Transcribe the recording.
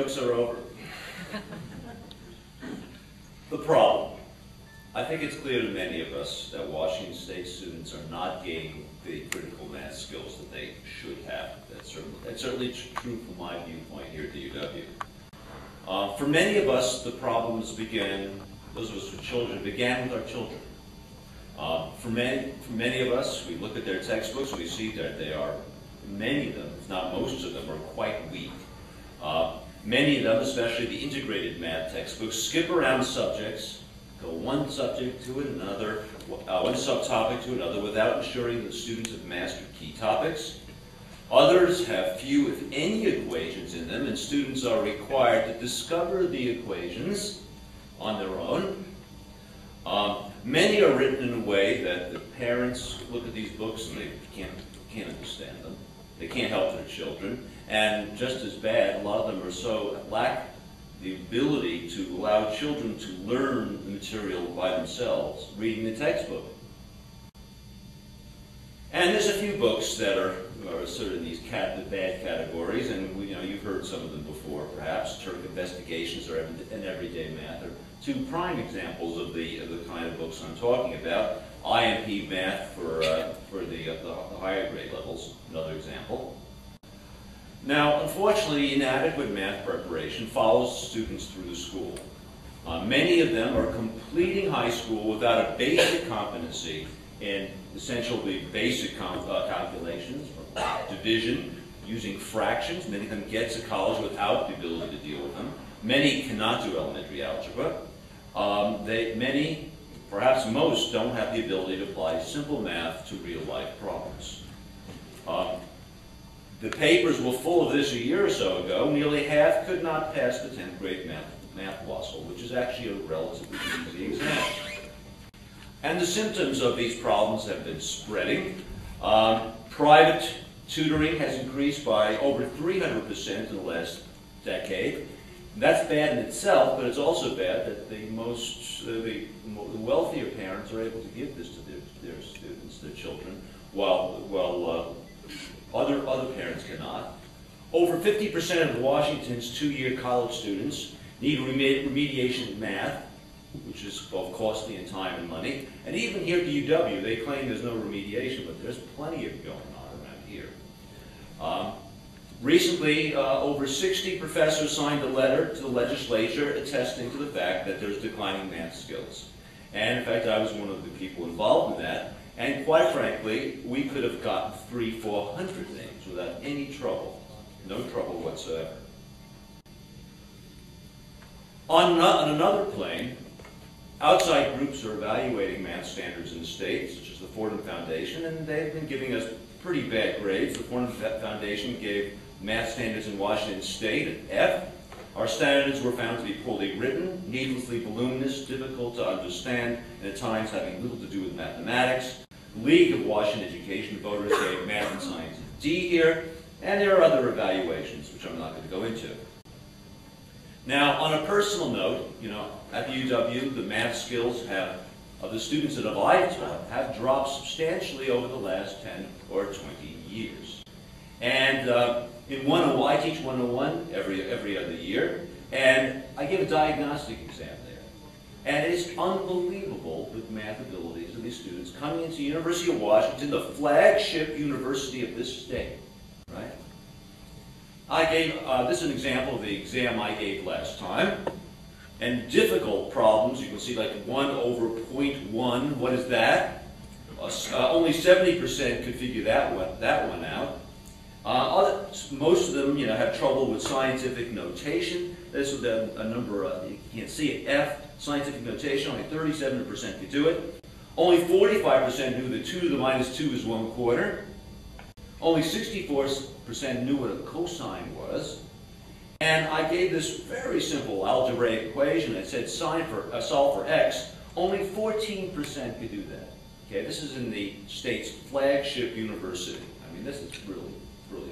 jokes are over. The problem. I think it's clear to many of us that Washington State students are not gaining the critical math skills that they should have. That's certainly true from my viewpoint here at UW. For many of us, the problems began, those of us with children, began with our children. For many of us, we look at their textbooks and we see that they are, many of them, if not most of them, are quite weak. Many of them, especially the integrated math textbooks, skip around subjects, go one subject to another, one subtopic to another, without ensuring that students have mastered key topics. Others have few, if any, equations in them, and students are required to discover the equations on their own. Many are written in a way that the parents look at these books and they can't understand them. They can't help their children. And just as bad, a lot of them lack the ability to allow children to learn the material by themselves, reading the textbook. And there's a few books that are sort of in these the bad categories, and you've heard some of them before, perhaps. Turk Investigations or and Everyday Math are two prime examples of the kind of books I'm talking about. IMP Math for the higher grade levels, another example. Now, unfortunately, inadequate math preparation follows students through the school. Many of them are completing high school without a basic competency in essentially basic calculations, or division, using fractions. Many of them get to college without the ability to deal with them. Many cannot do elementary algebra. Many, perhaps most, don't have the ability to apply simple math to real-life problems. The papers were full of this a year or so ago. Nearly half could not pass the 10th grade math WASL, which is actually a relatively easy exam. And the symptoms of these problems have been spreading. Private tutoring has increased by over 300% in the last decade. That's bad in itself, but it's also bad that the wealthier parents are able to give this to their students, their children, while other parents cannot. Over 50% of Washington's two-year college students need remediation in math, which is both costly in time and money. And even here at the UW, they claim there's no remediation, but there's plenty of going on around here. Recently, over 60 professors signed a letter to the legislature attesting to the fact that there's declining math skills. And in fact, I was one of the people involved in that. And quite frankly, we could have gotten 300-400 names without any trouble, no trouble whatsoever. On another plane, outside groups are evaluating math standards in the state, such as the Fordham Foundation, and they've been giving us pretty bad grades. The Fordham Foundation gave math standards in Washington State an F. Our standards were found to be poorly written, needlessly voluminous, difficult to understand, and at times having little to do with mathematics. The League of Washington Education voters gave math and science a D here, and there are other evaluations, which I'm not going to go into. Now, on a personal note, at the UW, the math skills of the students that I've taught have dropped substantially over the last 10 or 20 years. And in 101, I teach 101 every other year, and I give a diagnostic exam there. And it is unbelievable the math abilities of these students coming into the University of Washington, the flagship university of this state, right? I gave, this is an example of the exam I gave last time. And difficult problems, you can see like 1 over 0.1, what is that? Only 70% could figure that one out. Most of them, have trouble with scientific notation. This is a number, you can't see it, F, scientific notation, only 37% could do it. Only 45% knew that 2 to the minus 2 is 1/4. Only 64% knew what a cosine was. And I gave this very simple algebraic equation that said solve for x. Only 14% could do that. Okay, this is in the state's flagship university. I mean, this is really, really